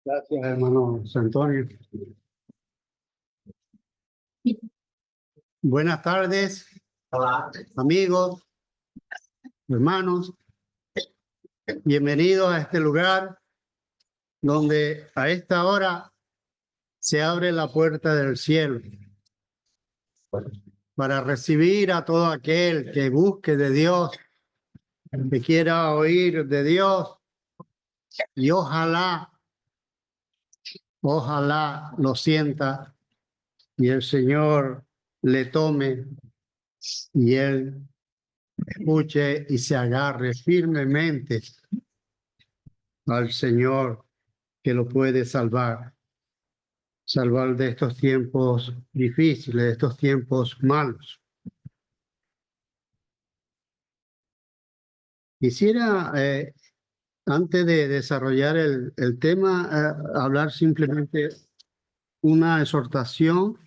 Gracias, hermano Antonio. Buenas tardes, amigos, hermanos. Bienvenidos a este lugar donde a esta hora se abre la puerta del cielo para recibir a todo aquel que busque de Dios, que quiera oír de Dios, y ojalá lo sienta y el Señor le tome y él escuche y se agarre firmemente al Señor que lo puede salvar de estos tiempos difíciles, de estos tiempos malos. Quisiera, antes de desarrollar el tema, hablar simplemente una exhortación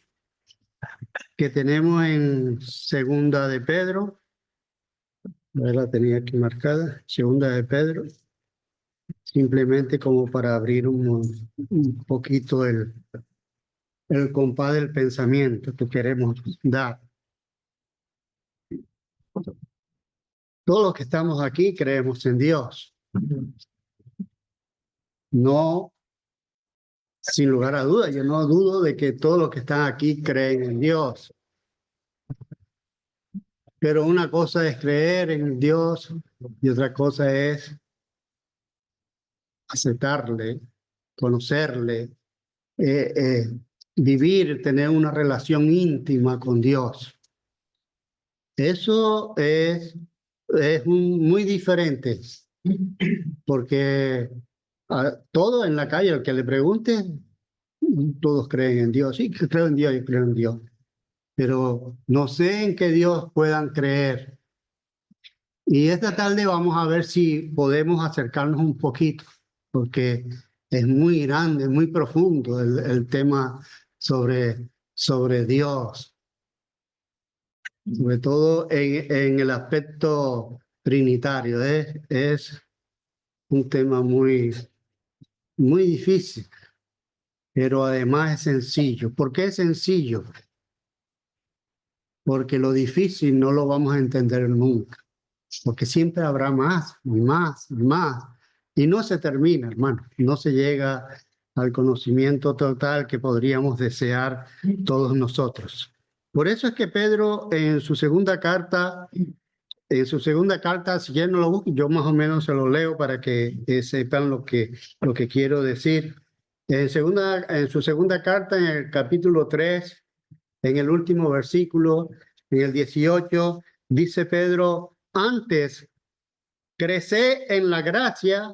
que tenemos en Segunda de Pedro. La tenía aquí marcada, Segunda de Pedro, simplemente como para abrir un poquito el compás del pensamiento que queremos dar. Todos los que estamos aquí creemos en Dios. No, sin lugar a dudas, yo no dudo de que todos los que están aquí creen en Dios. Pero una cosa es creer en Dios y otra cosa es aceptarle, conocerle, vivir, tener una relación íntima con Dios. Eso es muy diferente, porque a todo en la calle, al que le pregunte, todos creen en Dios. Sí, que creo en Dios, yo creo en Dios. Pero no sé en qué Dios puedan creer. Y esta tarde vamos a ver si podemos acercarnos un poquito, porque es muy grande, muy profundo el tema sobre Dios, sobre todo en el aspecto trinitario. Es un tema muy difícil, pero además es sencillo. ¿Por qué es sencillo? Porque lo difícil no lo vamos a entender nunca, porque siempre habrá más y más y más, y no se termina, hermano, no se llega al conocimiento total que podríamos desear todos nosotros. Por eso es que Pedro en su segunda carta, si quieren no lo busquen, yo más o menos se lo leo para que sepan lo que quiero decir. En su segunda carta, en el capítulo 3, en el último versículo, en el 18, dice Pedro: antes, creced en la gracia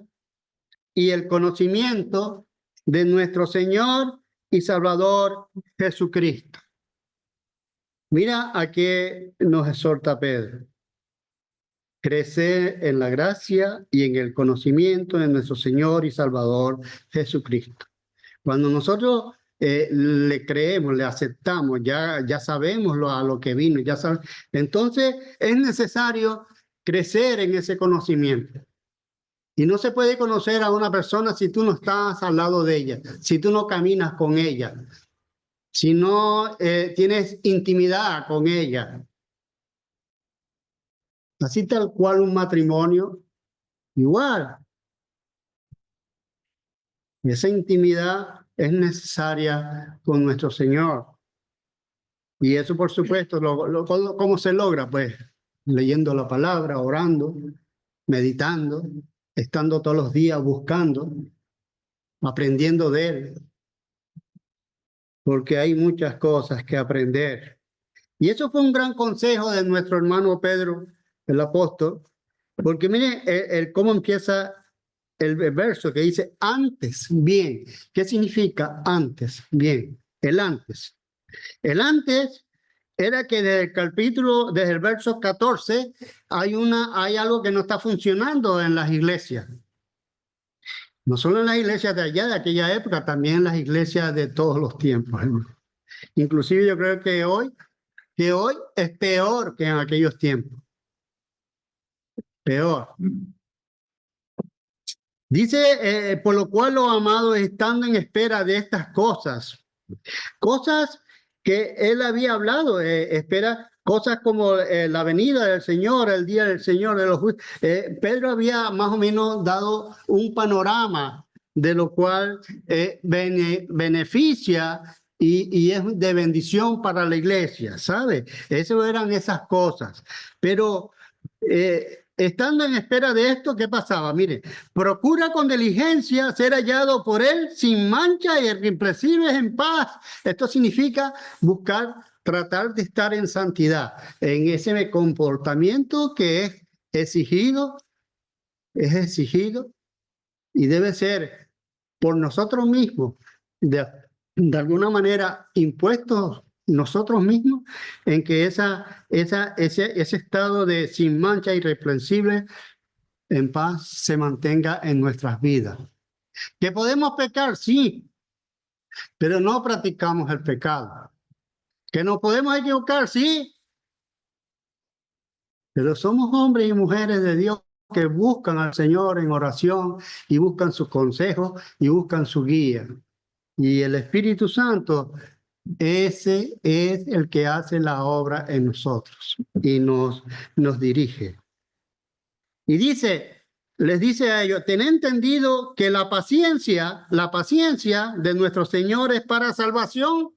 y el conocimiento de nuestro Señor y Salvador Jesucristo. Mira a qué nos exhorta Pedro: crecer en la gracia y en el conocimiento de nuestro Señor y Salvador Jesucristo. Cuando nosotros le creemos, le aceptamos, ya sabemos a lo que vino, entonces es necesario crecer en ese conocimiento. Y no se puede conocer a una persona si tú no estás al lado de ella, si tú no caminas con ella, si no tienes intimidad con ella. Así tal cual un matrimonio, igual. Esa intimidad es necesaria con nuestro Señor. Y eso, por supuesto, ¿cómo se logra? Pues leyendo la palabra, orando, meditando, estando todos los días buscando, aprendiendo de Él, porque hay muchas cosas que aprender. Y eso fue un gran consejo de nuestro hermano Pedro, el apóstol, porque mire cómo empieza el verso que dice antes, bien. ¿Qué significa antes? Bien, el antes. El antes era que desde el verso 14 hay algo que no está funcionando en las iglesias. No solo en las iglesias de allá, de aquella época, también en las iglesias de todos los tiempos, hermano. Inclusive yo creo que hoy es peor que en aquellos tiempos. Peor. Dice, por lo cual los amados, estando en espera de estas cosas que él había hablado, espera cosas como la venida del Señor, el día del Señor de los juicios. Pedro había más o menos dado un panorama de lo cual beneficia y es de bendición para la iglesia, ¿sabe? Eso eran esas cosas. Pero estando en espera de esto, ¿qué pasaba? Mire, procura con diligencia ser hallado por él sin mancha y irreprensibles en paz. Esto significa buscar, tratar de estar en santidad, en ese comportamiento que es exigido y debe ser por nosotros mismos, de alguna manera impuestos nosotros mismos, en que ese estado de sin mancha irreprensible en paz se mantenga en nuestras vidas. ¿Que podemos pecar? Sí, pero no practicamos el pecado. ¿Que nos podemos equivocar? Sí, pero somos hombres y mujeres de Dios que buscan al Señor en oración y buscan sus consejos y buscan su guía. Y el Espíritu Santo, ese es el que hace la obra en nosotros y nos dirige. Y les dice a ellos, ten entendido que la paciencia de nuestro Señor es para salvación.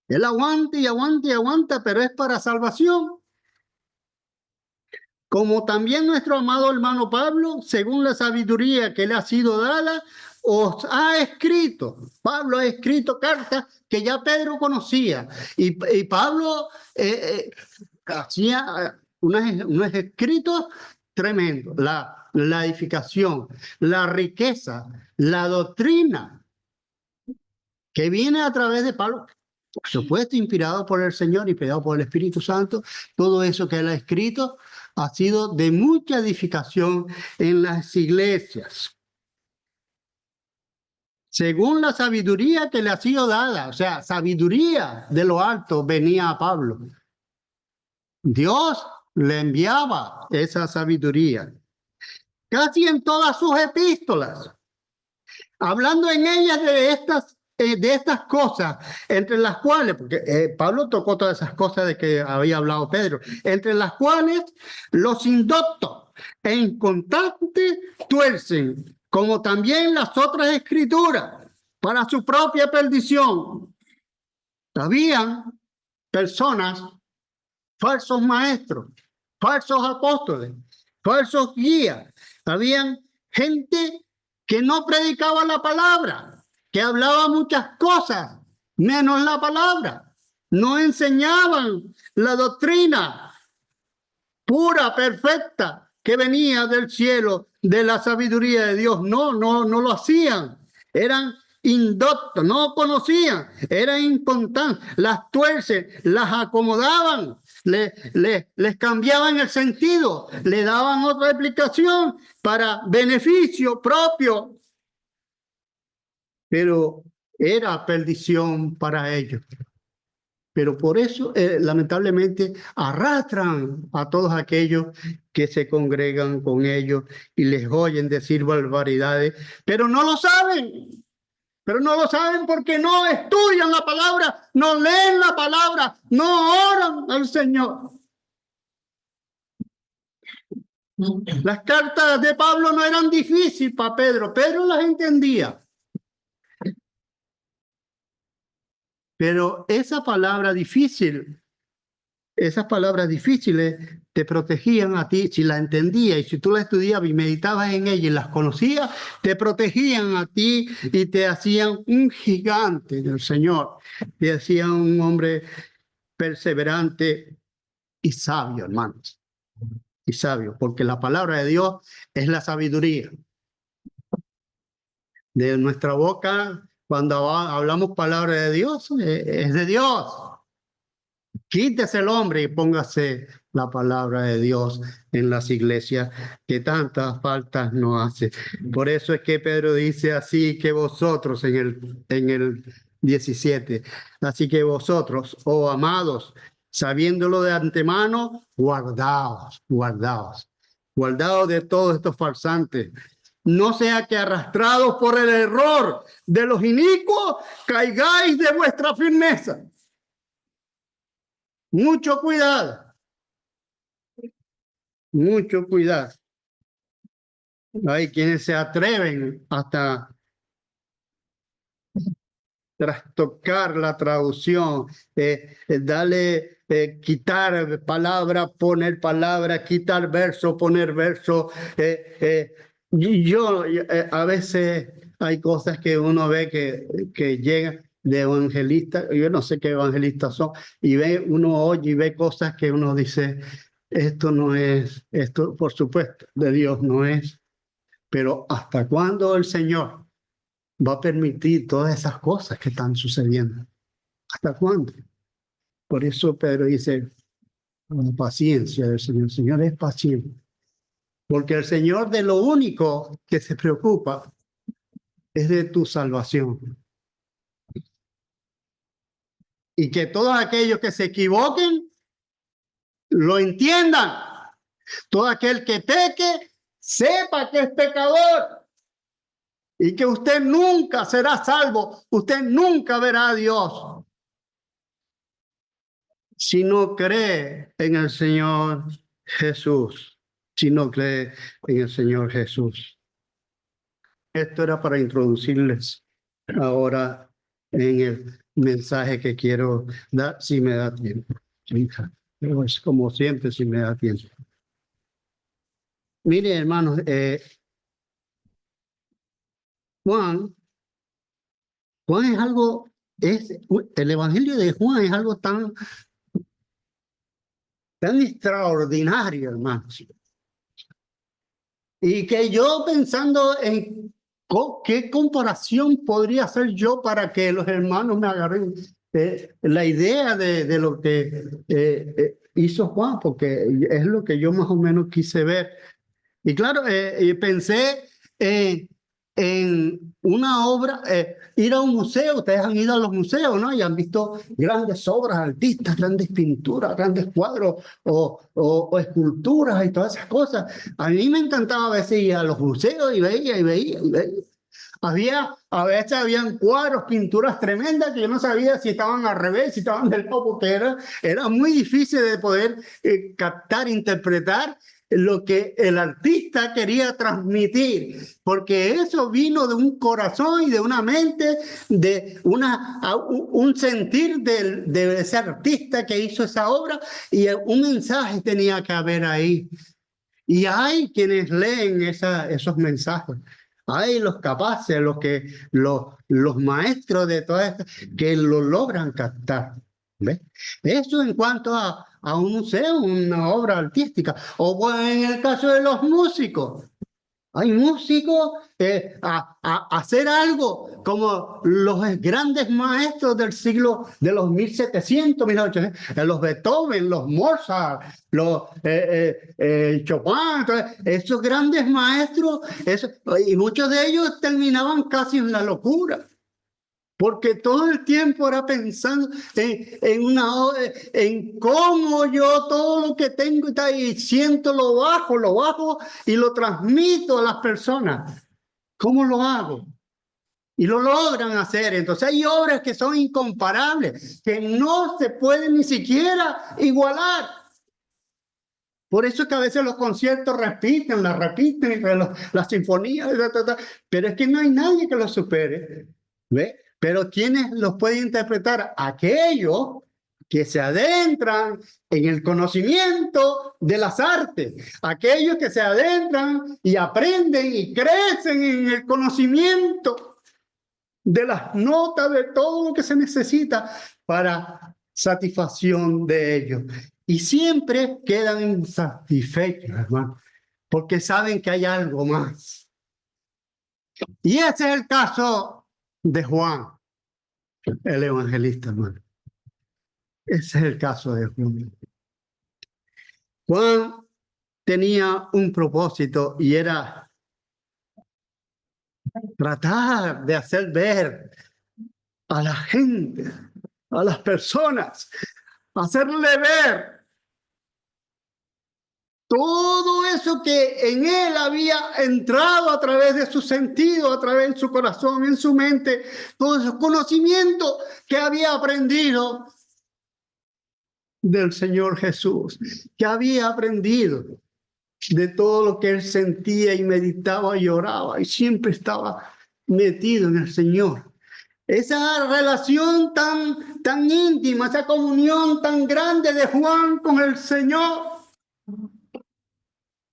Él aguanta y aguanta y aguanta, pero es para salvación. Como también nuestro amado hermano Pablo, según la sabiduría que le ha sido dada, os ha escrito. Pablo ha escrito cartas que ya Pedro conocía. Y Pablo hacía unos escritos tremendos. La edificación, la riqueza, la doctrina que viene a través de Pablo, por supuesto, inspirado por el Señor, inspirado por el Espíritu Santo. Todo eso que él ha escrito ha sido de mucha edificación en las iglesias. Según la sabiduría que le ha sido dada, o sea, sabiduría de lo alto venía a Pablo. Dios le enviaba esa sabiduría. Casi en todas sus epístolas, hablando en ellas de estas cosas, entre las cuales, porque Pablo tocó todas esas cosas de que había hablado Pedro, entre las cuales los indoctos e inconstantes tuercen, como también las otras escrituras, para su propia perdición. Habían personas, falsos maestros, falsos apóstoles, falsos guías, habían gente que no predicaba la palabra, que hablaba muchas cosas, menos la palabra. No enseñaban la doctrina pura, perfecta, que venía del cielo, de la sabiduría de Dios. No lo hacían. Eran indoctos, no conocían, eran inconstantes. Las tuercen, las acomodaban, les cambiaban el sentido, le daban otra explicación para beneficio propio, pero era perdición para ellos. Pero por eso, lamentablemente, arrastran a todos aquellos que se congregan con ellos y les oyen decir barbaridades, pero no lo saben. Pero no lo saben porque no estudian la palabra, no leen la palabra, no oran al Señor. Las cartas de Pablo no eran difíciles para Pedro. Pedro las entendía. Pero esas palabras difíciles te protegían a ti, si la entendías y si tú la estudiabas y meditabas en ella y las conocías, te protegían a ti y te hacían un gigante del Señor, te hacían un hombre perseverante y sabio, hermanos, y sabio, porque la palabra de Dios es la sabiduría. De nuestra boca, cuando hablamos palabra de Dios, es de Dios. Quítese el hombre y póngase la palabra de Dios en las iglesias, que tantas faltas nos hace. Por eso es que Pedro dice así que vosotros en el 17, así que vosotros, oh amados, sabiéndolo de antemano, guardaos de todos estos farsantes, no sea que arrastrados por el error de los inicuos, caigáis de vuestra firmeza. Mucho cuidado, mucho cuidado. Hay quienes se atreven hasta trastocar la traducción, quitar palabra, poner palabra, quitar verso, poner verso. A veces hay cosas que uno ve que llegan de evangelistas, yo no sé qué evangelistas son, y uno oye y ve cosas que uno dice, esto no es, esto por supuesto de Dios no es, pero ¿hasta cuándo el Señor va a permitir todas esas cosas que están sucediendo? ¿Hasta cuándo? Por eso Pedro dice, la paciencia del Señor. El Señor es paciente. Porque el Señor de lo único que se preocupa es de tu salvación. Y que todos aquellos que se equivoquen lo entiendan. Todo aquel que peque sepa que es pecador. Y que usted nunca será salvo. Usted nunca verá a Dios si no cree en el Señor Jesús, si no cree en el Señor Jesús. Esto era para introducirles ahora en el mensaje que quiero dar, si me da tiempo. Pero es como siempre, si me da tiempo. Mire, hermanos, Juan es algo, el Evangelio de Juan es algo tan extraordinario, hermanos. Y que yo pensando en qué comparación podría hacer yo para que los hermanos me agarren la idea de lo que hizo Juan, porque es lo que yo más o menos quise ver. Y claro, pensé en una obra, ir a un museo. Ustedes han ido a los museos, ¿no? Y han visto grandes obras artistas, grandes pinturas, grandes cuadros o esculturas y todas esas cosas. A mí me encantaba a veces ir a los museos y veía. A veces habían cuadros, pinturas tremendas que yo no sabía si estaban al revés, si estaban del lado, porque era muy difícil de poder captar, interpretar lo que el artista quería transmitir, porque eso vino de un corazón y de una mente, de un sentir de ese artista que hizo esa obra, y un mensaje tenía que haber ahí. Y hay quienes leen esos mensajes. Hay los capaces, los maestros de todo esto, que lo logran captar. ¿Ves? Eso en cuanto a un museo, una obra artística. O en el caso de los músicos. Hay músicos a hacer algo como los grandes maestros del siglo de los 1700, 1800, los Beethoven, los Mozart, los Chopin, esos grandes maestros, y muchos de ellos terminaban casi en la locura. Porque todo el tiempo era pensando en cómo yo todo lo que tengo y siento lo bajo y lo transmito a las personas. ¿Cómo lo hago? Y lo logran hacer. Entonces hay obras que son incomparables, que no se pueden ni siquiera igualar. Por eso es que a veces los conciertos repiten, las sinfonías, pero es que no hay nadie que los supere. ¿Ve? Pero ¿quiénes los pueden interpretar? Aquellos que se adentran en el conocimiento de las artes, aquellos que se adentran y aprenden y crecen en el conocimiento de las notas, de todo lo que se necesita para satisfacción de ellos. Y siempre quedan insatisfechos, hermano, porque saben que hay algo más. Y ese es el caso de Juan, el evangelista, hermano. Ese es el caso de Juan. Juan tenía un propósito y era tratar de hacer ver a la gente, a las personas, hacerle ver Todo eso que en él había entrado a través de su sentido, a través de su corazón, en su mente, todo ese conocimiento que había aprendido del Señor Jesús, que había aprendido de todo lo que él sentía y meditaba y oraba y siempre estaba metido en el Señor. Esa relación tan íntima, esa comunión tan grande de Juan con el Señor,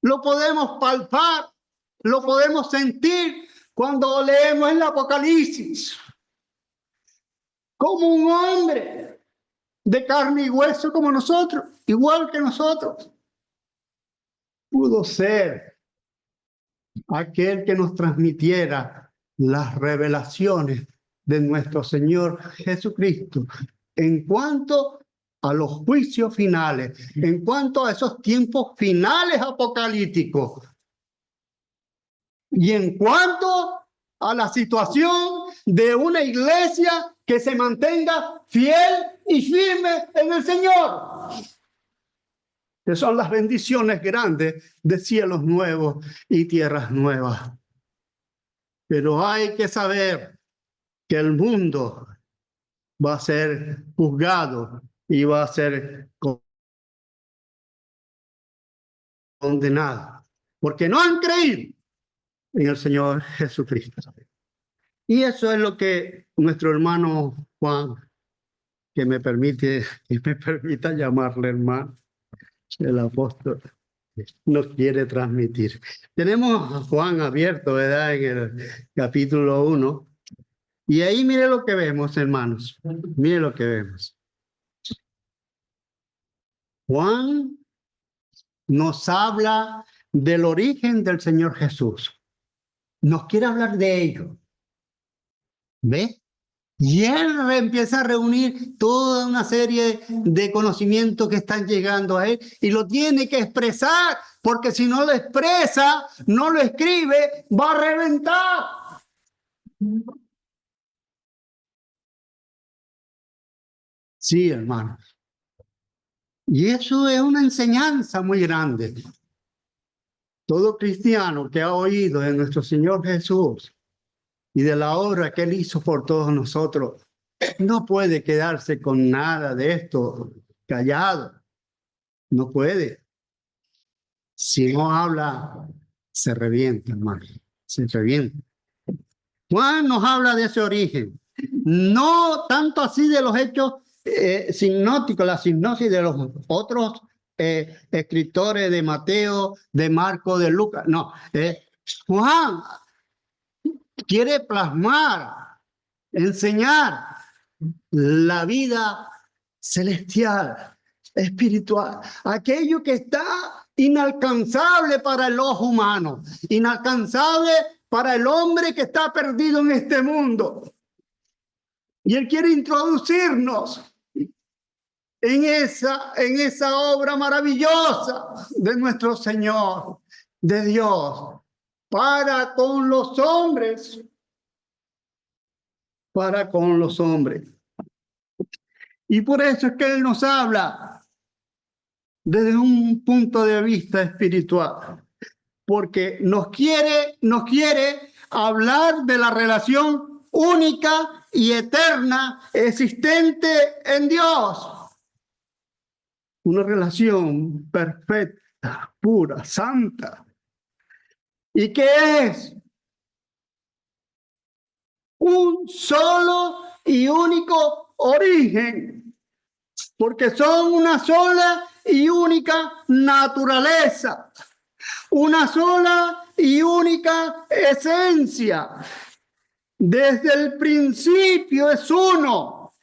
lo podemos palpar, lo podemos sentir cuando leemos el Apocalipsis. Como un hombre de carne y hueso como nosotros, igual que nosotros, pudo ser aquel que nos transmitiera las revelaciones de nuestro Señor Jesucristo en cuanto a los juicios finales, en cuanto a esos tiempos finales apocalípticos y en cuanto a la situación de una iglesia que se mantenga fiel y firme en el Señor, que son las bendiciones grandes de cielos nuevos y tierras nuevas. Pero hay que saber que el mundo va a ser juzgado y va a ser condenado, porque no han creído en el Señor Jesucristo. Y eso es lo que nuestro hermano Juan, que me permita llamarle hermano, el apóstol, nos quiere transmitir. Tenemos a Juan abierto, ¿verdad? En el capítulo 1. Y ahí mire lo que vemos, hermanos. Mire lo que vemos. Juan nos habla del origen del Señor Jesús. Nos quiere hablar de ello. ¿Ve? Y él empieza a reunir toda una serie de conocimientos que están llegando a él y lo tiene que expresar, porque si no lo expresa, no lo escribe, va a reventar. Sí, hermano. Y eso es una enseñanza muy grande. Todo cristiano que ha oído de nuestro Señor Jesús y de la obra que Él hizo por todos nosotros, no puede quedarse con nada de esto callado. No puede. Si no habla, se revienta, hermano. Se revienta. Juan nos habla de ese origen. No tanto así de los hechos sinópticos, la sinopsis de los otros escritores de Mateo, de Marco, de Lucas. No, Juan quiere plasmar, enseñar la vida celestial, espiritual, aquello que está inalcanzable para el ojo humano, inalcanzable para el hombre que está perdido en este mundo. Y él quiere introducirnos en esa obra maravillosa de nuestro Señor, de Dios, para con los hombres, para con los hombres. Y por eso es que Él nos habla desde un punto de vista espiritual, porque nos quiere hablar de la relación única y eterna existente en Dios. Una relación perfecta, pura, santa. ¿Y qué es? Un solo y único origen, porque son una sola y única naturaleza, una sola y única esencia. Desde el principio es uno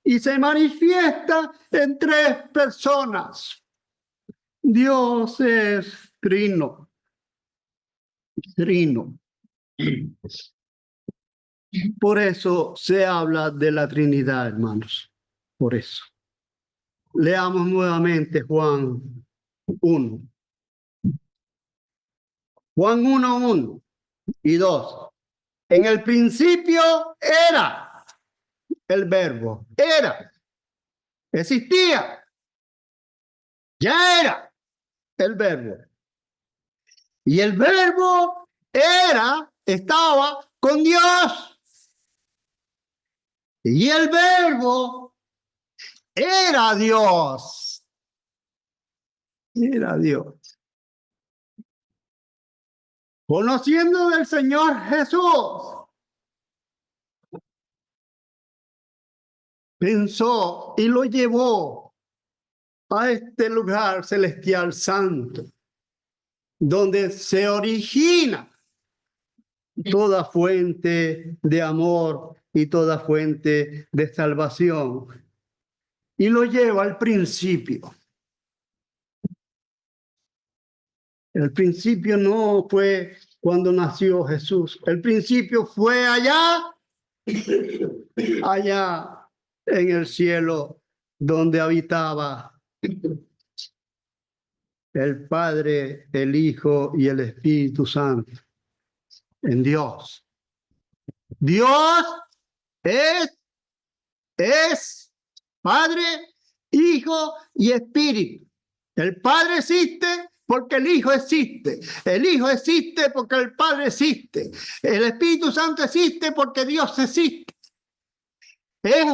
y se manifiesta en tres personas. Dios es trino. Trino. Por eso se habla de la Trinidad, hermanos. Por eso. Leamos nuevamente Juan 1. Juan 1, 1 y 2. En el principio era el verbo. Era. Existía. Ya era. el verbo. Y el verbo estaba con Dios. Y el verbo era Dios. Era Dios. Conociendo del Señor Jesús, pensó y lo llevó a este lugar celestial santo, donde se origina toda fuente de amor y toda fuente de salvación. Y lo lleva al principio. El principio no fue cuando nació Jesús. El principio fue allá en el cielo, donde habitaba el Padre, el Hijo y el Espíritu Santo, en Dios. Dios es Padre, Hijo y Espíritu. El Padre existe porque el Hijo existe. El Hijo existe porque el Padre existe. El Espíritu Santo existe porque Dios existe. Es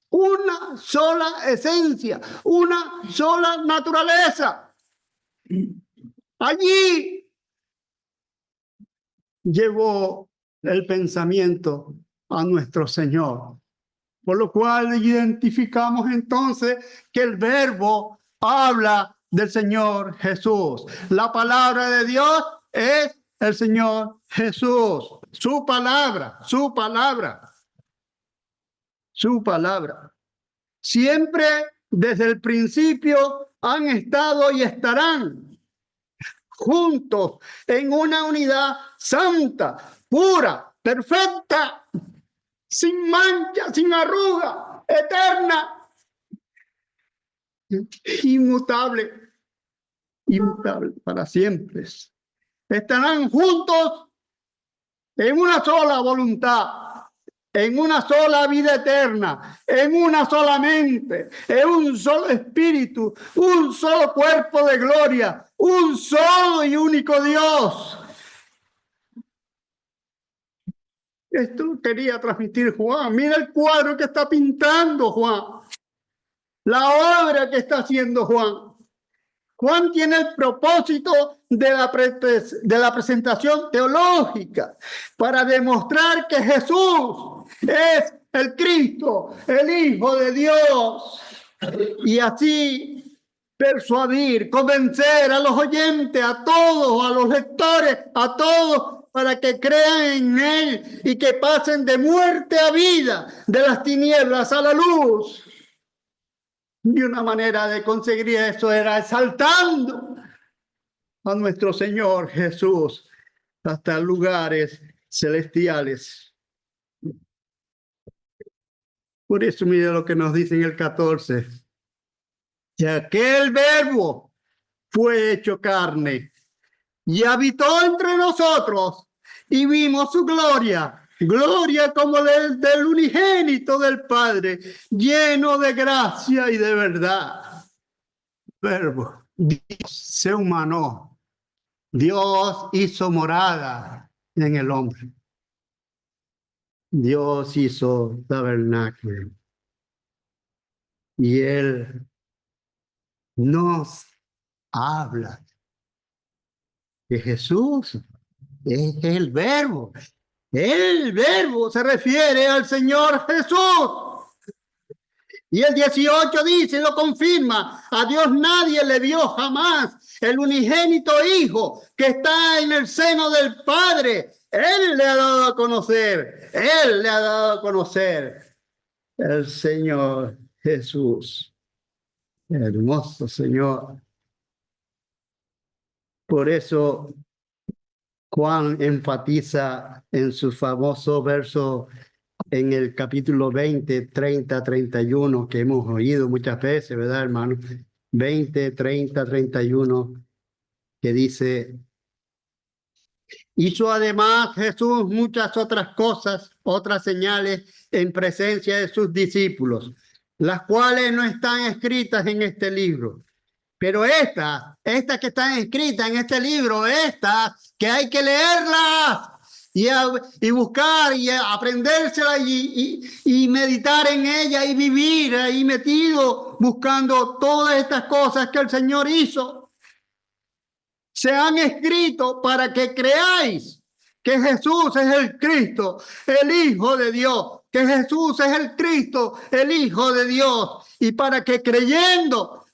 una sola esencia, una sola naturaleza. Allí llevó el pensamiento a nuestro Señor. Por lo cual identificamos entonces que el verbo habla del Señor Jesús. La palabra de Dios es el Señor Jesús. Su palabra, su palabra, su palabra. Siempre desde el principio han estado y estarán juntos en una unidad santa, pura, perfecta, sin mancha, sin arruga, eterna, inmutable, inmutable para siempre. Estarán juntos en una sola voluntad, en una sola vida eterna, en una sola mente, en un solo espíritu, un solo cuerpo de gloria, un solo y único Dios. Esto quería transmitir Juan. Mira el cuadro que está pintando Juan. La obra que está haciendo Juan. Juan tiene el propósito de la presentación teológica para demostrar que Jesús es el Cristo, el Hijo de Dios. Y así persuadir, convencer a los oyentes, a todos, a los lectores, a todos, para que crean en Él y que pasen de muerte a vida, de las tinieblas a la luz. Y una manera de conseguir eso era exaltando a nuestro Señor Jesús hasta lugares celestiales. Por eso mire lo que nos dice en el 14. Y aquel verbo fue hecho carne y habitó entre nosotros y vimos su gloria. Gloria como del unigénito del Padre, lleno de gracia y de verdad. Verbo. Dios se humanó. Dios hizo morada en el hombre. Dios hizo tabernáculo. Y Él nos habla que Jesús es el verbo. El verbo se refiere al Señor Jesús. Y el 18 dice, lo confirma, a Dios nadie le vio jamás, el unigénito Hijo que está en el seno del Padre. Él le ha dado a conocer, Él le ha dado a conocer el Señor Jesús. Hermoso Señor. Por eso Juan enfatiza en su famoso verso en el capítulo 20, 30, 31, que hemos oído muchas veces, ¿verdad, hermano? 20, 30, 31, que dice, hizo además Jesús muchas otras cosas, otras señales en presencia de sus discípulos, las cuales no están escritas en este libro. Pero esta que está escrita en este libro, esta que hay que leerla y buscar y aprendérsela y meditar en ella y vivir ahí metido buscando todas estas cosas que el Señor hizo. Se han escrito para que creáis que Jesús es el Cristo, el Hijo de Dios, que Jesús es el Cristo, el Hijo de Dios, y para que creyendo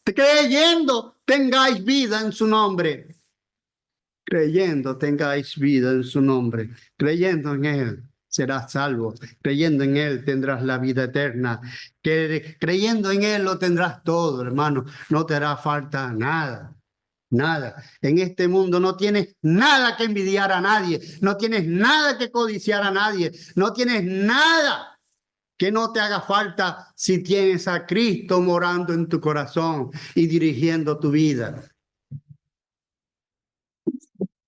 tengáis vida en su nombre. Creyendo tengáis vida en su nombre, creyendo en Él serás salvo, creyendo en Él tendrás la vida eterna, creyendo en Él lo tendrás todo, hermano, no te hará falta nada. Nada. En este mundo no tienes nada que envidiar a nadie, no tienes nada que codiciar a nadie, no tienes nada que no te haga falta si tienes a Cristo morando en tu corazón y dirigiendo tu vida.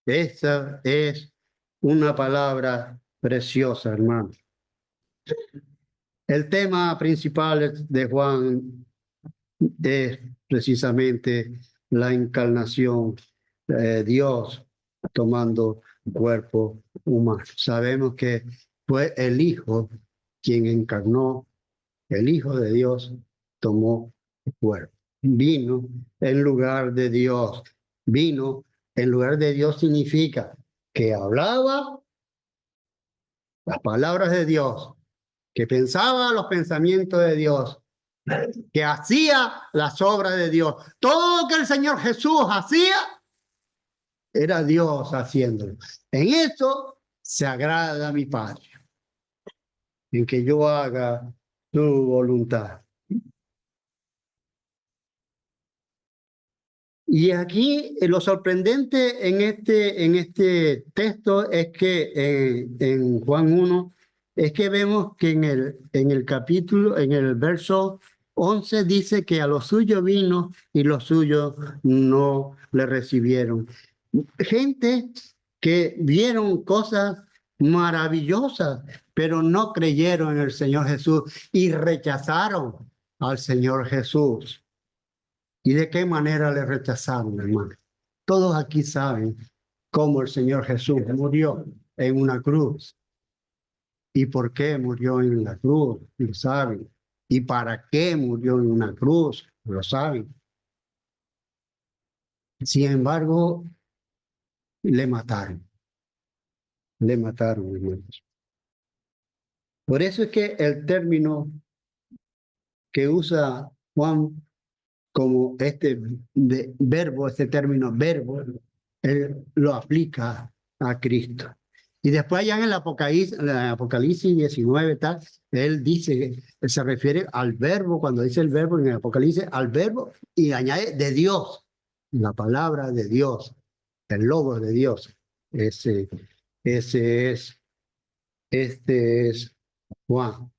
Esa es una palabra preciosa, hermano. El tema principal de Juan es precisamente la encarnación, Dios tomando cuerpo humano. Sabemos que fue el Hijo quien encarnó, el Hijo de Dios tomó cuerpo. Vino en lugar de Dios. Vino en lugar de Dios significa que hablaba las palabras de Dios, que pensaba los pensamientos de Dios, que hacía las obras de Dios. Todo lo que el Señor Jesús hacía era Dios haciéndolo. En eso se agrada a mi Padre, en que yo haga su voluntad. Y aquí lo sorprendente en este texto es que en Juan 1 es que vemos que en el capítulo, en el verso 11 dice que a los suyos vino y los suyos no le recibieron. Gente que vieron cosas maravillosas, pero no creyeron en el Señor Jesús y rechazaron al Señor Jesús. ¿Y de qué manera le rechazaron, hermano? Todos aquí saben cómo el Señor Jesús murió en una cruz. ¿Y por qué murió en la cruz? Lo saben. ¿Y para qué murió en una cruz? Lo saben. Sin embargo, le mataron. Le mataron, hermanos. Por eso es que el término que usa Juan como este verbo, este término verbo, él lo aplica a Cristo. Y después allá en el Apocalipsis 19, tal, él dice, él se refiere al verbo, cuando dice el verbo en el Apocalipsis, al verbo, y añade de Dios, la palabra de Dios, el logo de Dios. Este es Juan.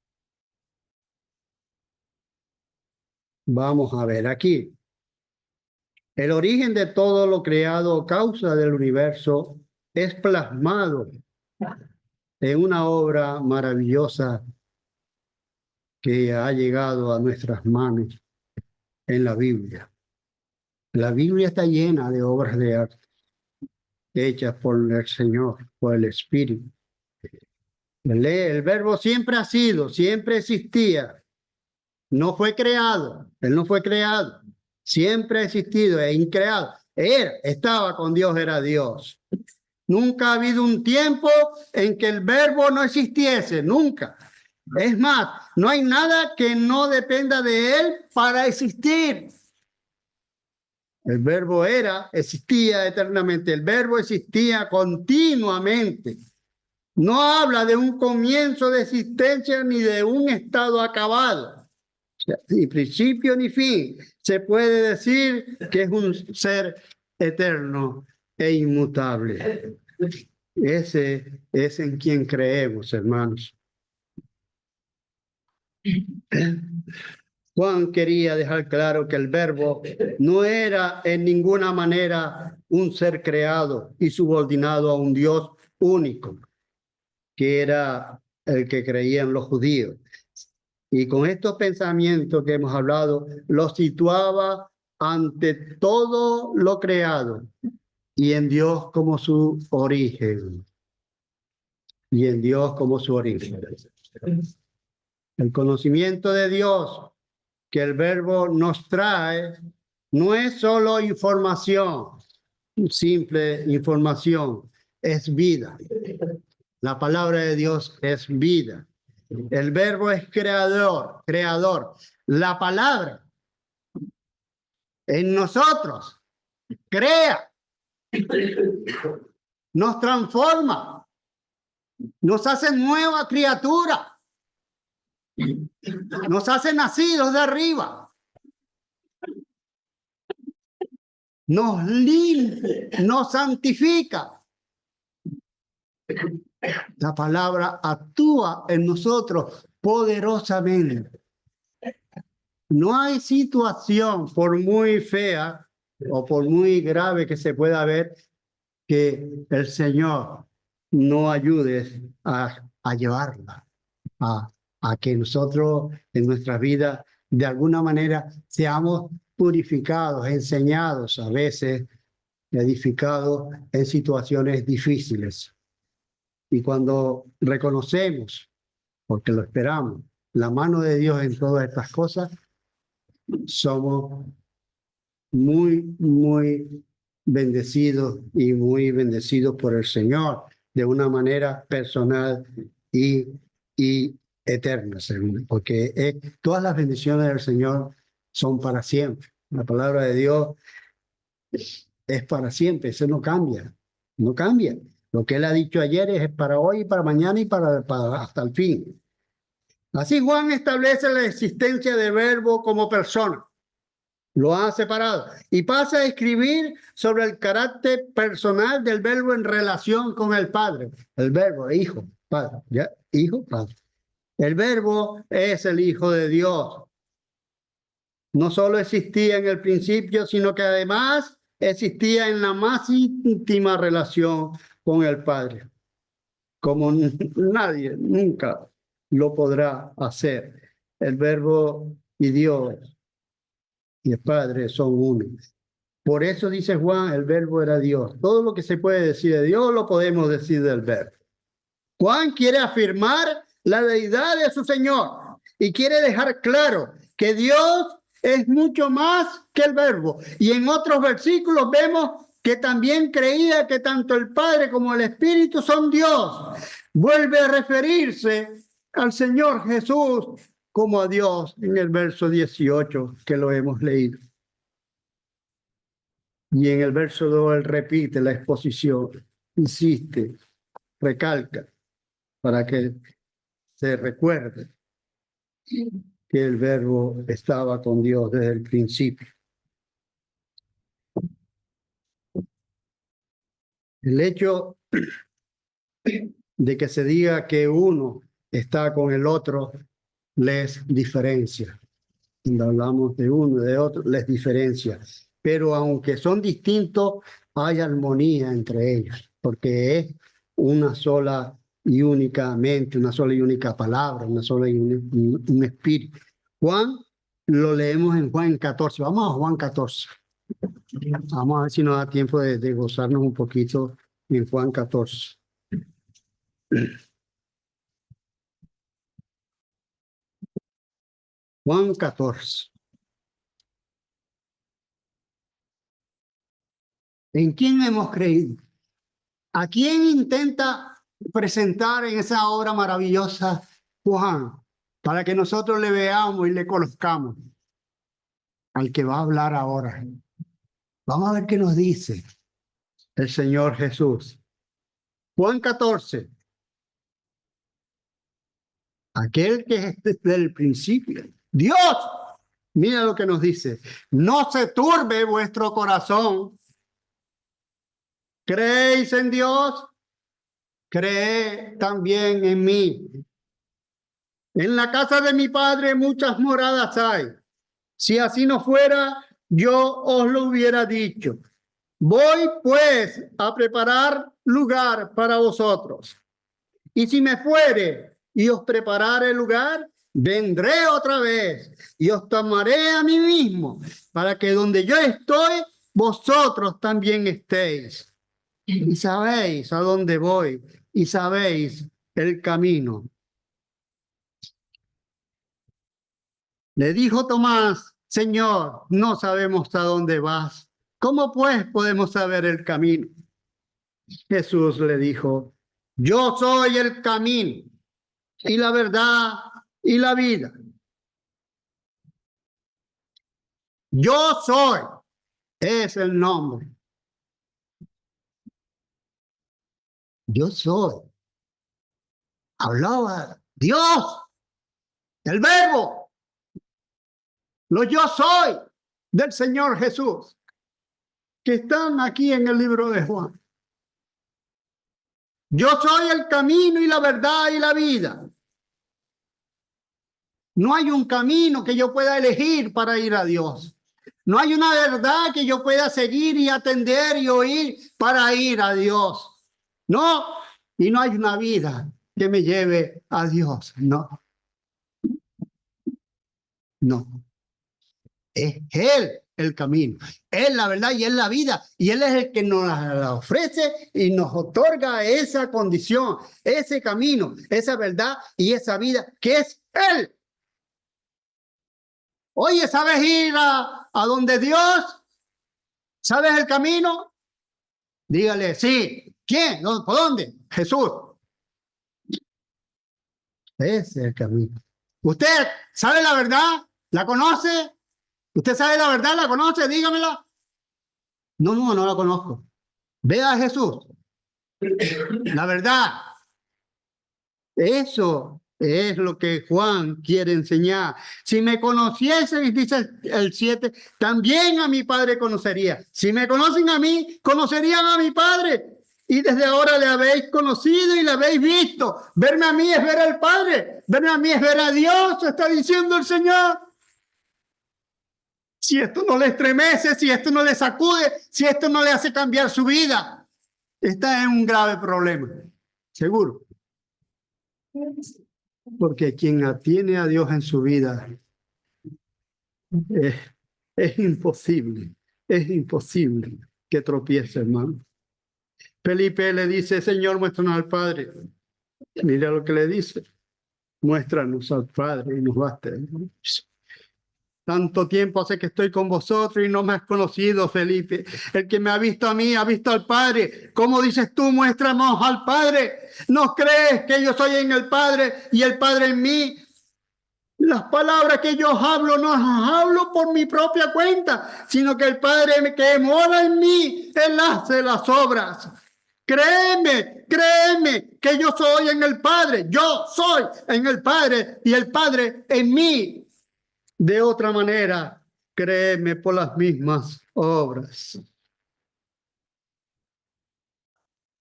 Vamos a ver aquí. El origen de todo lo creado, causa del universo, es plasmado en una obra maravillosa que ha llegado a nuestras manos en la Biblia. La Biblia está llena de obras de arte hechas por el Señor, por el Espíritu. El verbo siempre ha sido, siempre existía. No fue creado, él no fue creado. Siempre ha existido, es increado. Él estaba con Dios, era Dios. Nunca ha habido un tiempo en que el verbo no existiese, nunca. Es más, no hay nada que no dependa de él para existir. El verbo existía eternamente, el verbo existía continuamente. No habla de un comienzo de existencia ni de un estado acabado. O sea, ni principio ni fin. Se puede decir que es un ser eterno e inmutable. Ese es en quien creemos, hermanos. Juan quería dejar claro que el verbo no era en ninguna manera un ser creado y subordinado a un Dios único, que era el que creían los judíos. Y con estos pensamientos que hemos hablado, lo situaba ante todo lo creado y en Dios como su origen. Y en Dios como su origen. El conocimiento de Dios que el Verbo nos trae no es solo información, simple información, es vida. La palabra de Dios es vida. El Verbo es creador, creador. La palabra en nosotros crea, nos transforma, nos hace nueva criatura, nos hace nacidos de arriba, nos limpia, nos santifica. La palabra actúa en nosotros poderosamente. No hay situación, por muy fea o por muy grave que se pueda ver, que el Señor no ayude a llevarla, a que nosotros en nuestra vida de alguna manera seamos purificados, enseñados, a veces edificados en situaciones difíciles. Y cuando reconocemos, porque lo esperamos, la mano de Dios en todas estas cosas, somos muy bendecidos y muy bendecidos por el Señor de una manera personal y eterna, porque todas las bendiciones del Señor son para siempre. La palabra de Dios es para siempre, eso no cambia, no cambia. Lo que Él ha dicho ayer es para hoy, para mañana y para hasta el fin. Así Juan establece la existencia del Verbo como persona. Lo ha separado y pasa a escribir sobre el carácter personal del Verbo en relación con el Padre. El Verbo, Hijo, Padre, ¿ya? Hijo, Padre. El Verbo es el Hijo de Dios. No solo existía en el principio, sino que además existía en la más íntima relación con el Padre, como nadie nunca lo podrá hacer. El Verbo y Dios y el Padre son uno. Por eso dice Juan, el Verbo era Dios. Todo lo que se puede decir de Dios lo podemos decir del Verbo. Juan quiere afirmar la deidad de su Señor y quiere dejar claro que Dios es mucho más que el Verbo. Y en otros versículos vemos que también creía que tanto el Padre como el Espíritu son Dios. Vuelve a referirse al Señor Jesús como a Dios en el verso 18 que lo hemos leído. Y en el verso 2 él repite la exposición, insiste, recalca, para que se recuerde que el Verbo estaba con Dios desde el principio. El hecho de que se diga que uno está con el otro les diferencia. Cuando hablamos de uno y de otro, les diferencia. Pero aunque son distintos, hay armonía entre ellos, porque es una sola y únicamente, una sola y única palabra, una sola y un espíritu. Juan, lo leemos en Juan 14. Vamos a Juan 14. Vamos a ver si nos da tiempo de gozarnos un poquito en Juan 14. Juan 14. ¿En quién hemos creído? ¿A quién intenta presentar en esa obra maravillosa Juan? Para que nosotros le veamos y le conozcamos. Al que va a hablar ahora. Vamos a ver qué nos dice el Señor Jesús. Juan 14. Aquel que es desde el principio. Dios, mira lo que nos dice. No se turbe vuestro corazón. ¿Creéis en Dios? Creed también en mí. En la casa de mi Padre muchas moradas hay. Si así no fuera, yo os lo hubiera dicho. Voy pues a preparar lugar para vosotros. Y si me fuere y os preparare lugar, vendré otra vez y os tomaré a mí mismo, para que donde yo estoy, vosotros también estéis. Y sabéis a dónde voy, y sabéis el camino. Le dijo Tomás: Señor, no sabemos a dónde vas. ¿Cómo pues podemos saber el camino? Jesús le dijo: yo soy el camino y la verdad y la vida. Yo soy, es el nombre. Yo soy. Hablaba Dios, el verbo. Lo yo soy del Señor Jesús, que están aquí en el libro de Juan. Yo soy el camino y la verdad y la vida. No hay un camino que yo pueda elegir para ir a Dios. No hay una verdad que yo pueda seguir y atender y oír para ir a Dios. No, y no hay una vida que me lleve a Dios. No, no. Es Él el camino, es la verdad y es la vida, y Él es el que nos la ofrece y nos otorga esa condición, ese camino, esa verdad y esa vida que es Él. Oye, ¿sabes ir a donde Dios? ¿Sabes el camino? Dígale, sí. ¿Quién? ¿Por dónde? Jesús. Ese es el camino. ¿Usted sabe la verdad? ¿La conoce? ¿Usted sabe la verdad? ¿La conoce? Dígamela. No la conozco. Vea a Jesús. La verdad. Eso es lo que Juan quiere enseñar. Si me conocieseis, dice el 7, también a mi Padre conocería. Si me conocen a mí, conocerían a mi Padre. Y desde ahora le habéis conocido y le habéis visto. Verme a mí es ver al Padre. Verme a mí es ver a Dios, está diciendo el Señor. Si esto no le estremece, si esto no le sacude, si esto no le hace cambiar su vida, está en un grave problema. Seguro. Porque quien atiene a Dios en su vida es imposible que tropiece, hermano. Felipe le dice: Señor, muéstranos al Padre. Mira lo que le dice: muéstranos al Padre y nos basta. Tanto tiempo hace que estoy con vosotros y no me has conocido, Felipe. El que me ha visto a mí, ha visto al Padre. ¿Cómo dices tú, muéstranos al Padre? ¿No crees que yo soy en el Padre y el Padre en mí? Las palabras que yo hablo, no las hablo por mi propia cuenta, sino que el Padre que mora en mí, Él hace las obras. Créeme que yo soy en el Padre. Yo soy en el Padre y el Padre en mí. De otra manera, créeme por las mismas obras.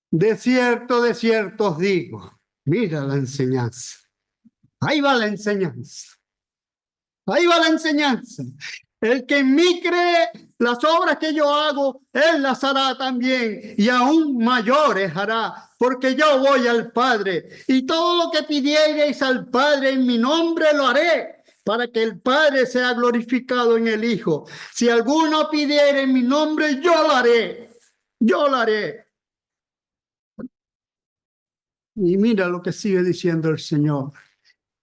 De cierto os digo, mira la enseñanza. Ahí va la enseñanza. Ahí va la enseñanza. El que en mí cree, las obras que yo hago, Él las hará también, y aún mayores hará, porque yo voy al Padre, y todo lo que pidiereis al Padre en mi nombre lo haré, para que el Padre sea glorificado en el Hijo. Si alguno pidiere en mi nombre, yo lo haré. Yo lo haré. Y mira lo que sigue diciendo el Señor.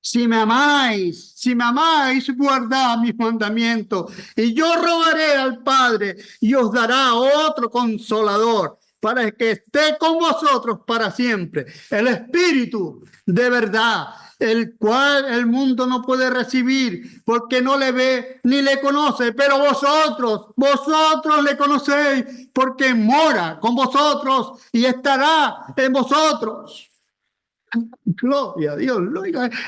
Si me amáis, guardad mis mandamientos, y yo rogaré al Padre y os dará otro consolador para que esté con vosotros para siempre. El Espíritu de verdad, el cual el mundo no puede recibir porque no le ve ni le conoce, pero vosotros le conocéis porque mora con vosotros y estará en vosotros. Gloria a Dios.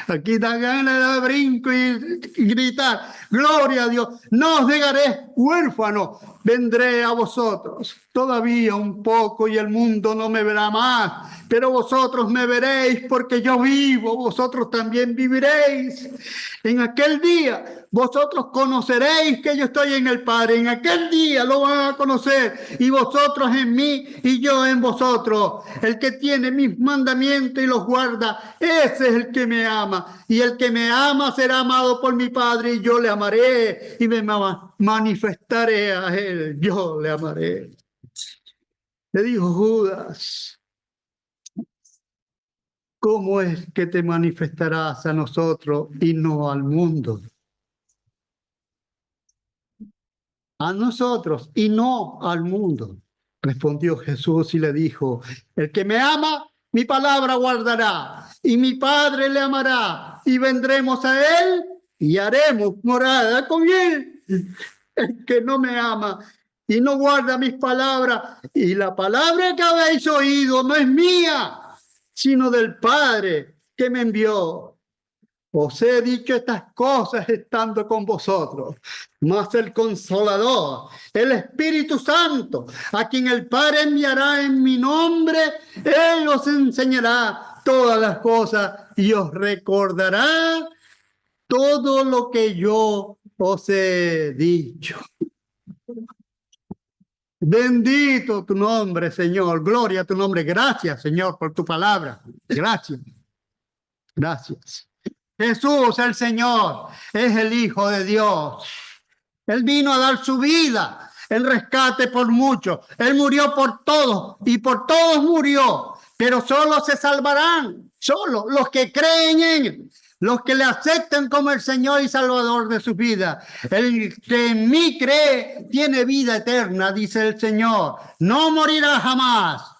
Aquí da ganas de brinco y gritar: gloria a Dios. No os dejaré huérfano, vendré a vosotros. Todavía un poco y el mundo no me verá más, pero vosotros me veréis porque yo vivo, vosotros también viviréis. En aquel día vosotros conoceréis que yo estoy en el Padre. En aquel día lo van a conocer, y vosotros en mí y yo en vosotros. El que tiene mis mandamientos y los guarda, ese es el que me ama. Y el que me ama será amado por mi Padre, y yo le amaré y me manifestaré a él. Yo le amaré. Le dijo Judas: ¿cómo es que te manifestarás a nosotros y no al mundo? A nosotros y no al mundo. Respondió Jesús y le dijo: el que me ama, mi palabra guardará, y mi Padre le amará, y vendremos a él y haremos morada con él. El que no me ama y no guarda mis palabras, y la palabra que habéis oído no es mía, sino del Padre que me envió. Os he dicho estas cosas estando con vosotros, mas el Consolador, el Espíritu Santo, a quien el Padre enviará en mi nombre, Él os enseñará todas las cosas y os recordará todo lo que yo os he dicho. Bendito tu nombre, Señor. Gloria a tu nombre. Gracias, Señor, por tu palabra. Gracias. Gracias. Jesús, el Señor, es el Hijo de Dios. Él vino a dar su vida en rescate por muchos. Él murió por todos y por todos murió. Pero solo se salvarán, solo los que creen en Él, los que le aceptan como el Señor y Salvador de su vida. El que en mí cree tiene vida eterna, dice el Señor. No morirá jamás.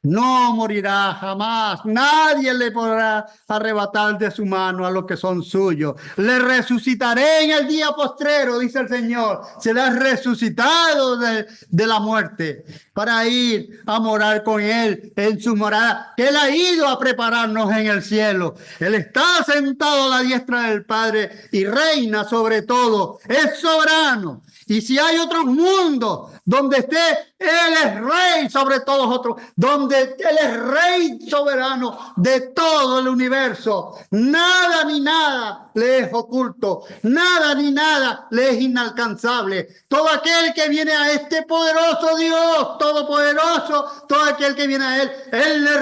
No morirá jamás. Nadie le podrá arrebatar de su mano a los que son suyos. Le resucitaré en el día postrero, dice el Señor. Será resucitado de la muerte para ir a morar con Él en su morada, que Él ha ido a prepararnos en el cielo. Él está sentado a la diestra del Padre y reina sobre todo. Es soberano. Y si hay otros mundos donde esté, Él es rey sobre todos otros, donde Él es rey soberano de todo el universo. Nada ni nada le es oculto, nada ni nada le es inalcanzable. Todo aquel que viene a este poderoso Dios, todopoderoso, todo aquel que viene a Él le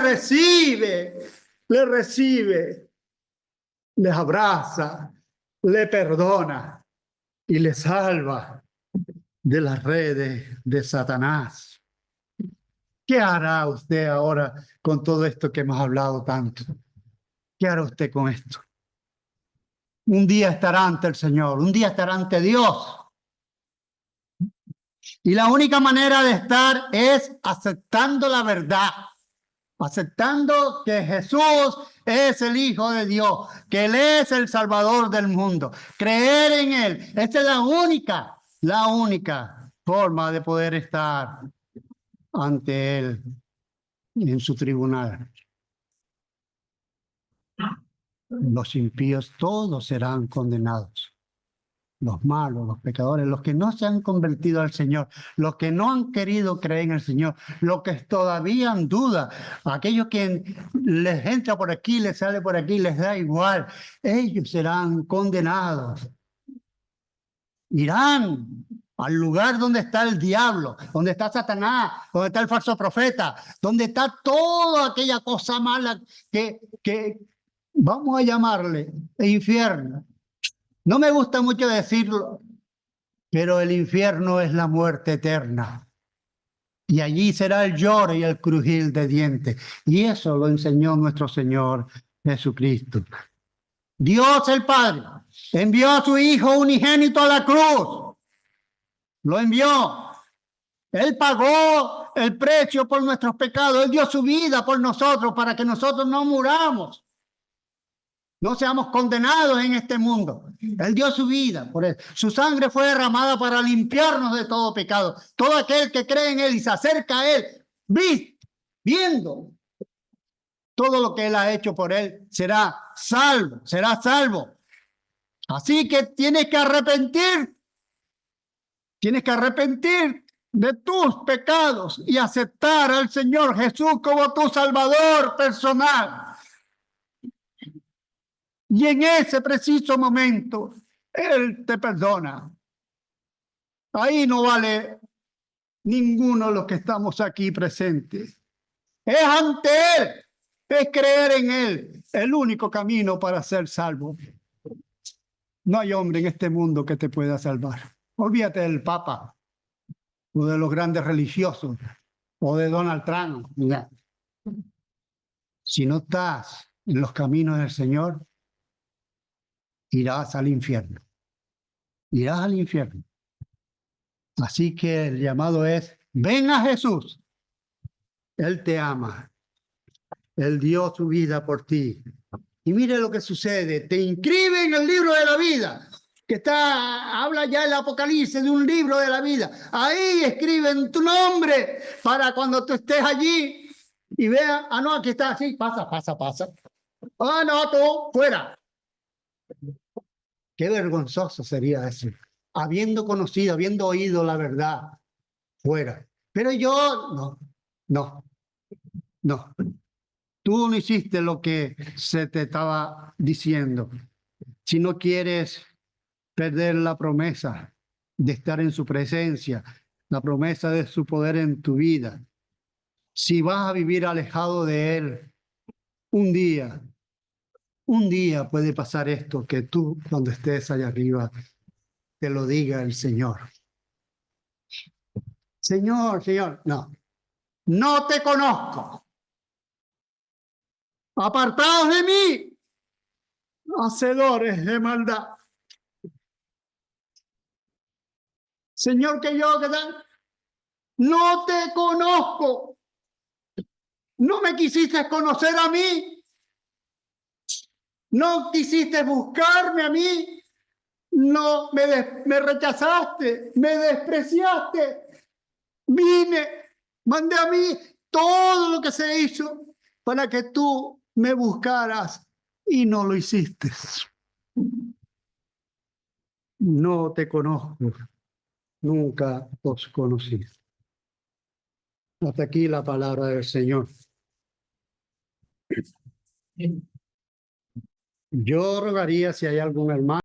recibe, le abraza, le perdona y le salva de las redes de Satanás. ¿Qué hará usted ahora con todo esto que hemos hablado tanto? ¿Qué hará usted con esto? Un día estará ante el Señor, un día estará ante Dios. Y la única manera de estar es aceptando la verdad, aceptando que Jesús es el Hijo de Dios, que Él es el Salvador del mundo. Creer en Él, esa es la única forma de poder estar ante Él en su tribunal. Los impíos todos serán condenados. Los malos, los pecadores, los que no se han convertido al Señor, los que no han querido creer en el Señor, los que todavía han duda, aquellos que les entra por aquí, les sale por aquí, les da igual, ellos serán condenados. Irán al lugar donde está el diablo, donde está Satanás, donde está el falso profeta, donde está toda aquella cosa mala que vamos a llamarle infierno. No me gusta mucho decirlo, pero el infierno es la muerte eterna. Y allí será el lloro y el crujir de dientes. Y eso lo enseñó nuestro Señor Jesucristo. Dios el Padre envió a su Hijo unigénito a la cruz. Lo envió. Él pagó el precio por nuestros pecados. Él dio su vida por nosotros para que nosotros no muramos. No seamos condenados en este mundo. Él dio su vida por él. Su sangre fue derramada para limpiarnos de todo pecado. Todo aquel que cree en Él y se acerca a Él, viendo todo lo que Él ha hecho por él, será salvo, será salvo. Así que tienes que arrepentir de tus pecados y aceptar al Señor Jesús como tu Salvador personal. Y en ese preciso momento, Él te perdona. Ahí no vale ninguno de los que estamos aquí presentes. Es ante Él, es creer en Él, el único camino para ser salvo. No hay hombre en este mundo que te pueda salvar. Olvídate del Papa o de los grandes religiosos o de Donald Trump. Mira, si no estás en los caminos del Señor, irás al infierno. Irás al infierno. Así que el llamado es, ven a Jesús. Él te ama. Él dio su vida por ti. Y mire lo que sucede. Te inscribe en el libro de la vida. Que habla ya el Apocalipsis de un libro de la vida. Ahí escriben tu nombre para cuando tú estés allí y veas, ah, no, aquí está, sí, pasa. Ah, no, tú, fuera. Qué vergonzoso sería eso. Habiendo conocido, habiendo oído la verdad, fuera. Pero yo, no. Tú no hiciste lo que se te estaba diciendo. Si no quieres perder la promesa de estar en su presencia, la promesa de su poder en tu vida, si vas a vivir alejado de Él, un día puede pasar esto, que tú cuando estés allá arriba te lo diga el Señor. Señor, no te conozco. Apartados de mí, hacedores de maldad. Señor, ¿qué tal? No te conozco. No me quisiste conocer a mí. No quisiste buscarme a mí. No me rechazaste, me despreciaste. Vine, mandé a mí todo lo que se hizo para que tú me buscaras y no lo hiciste. No te conozco, nunca os conocí. Hasta aquí la palabra del Señor. Yo rogaría si hay algún hermano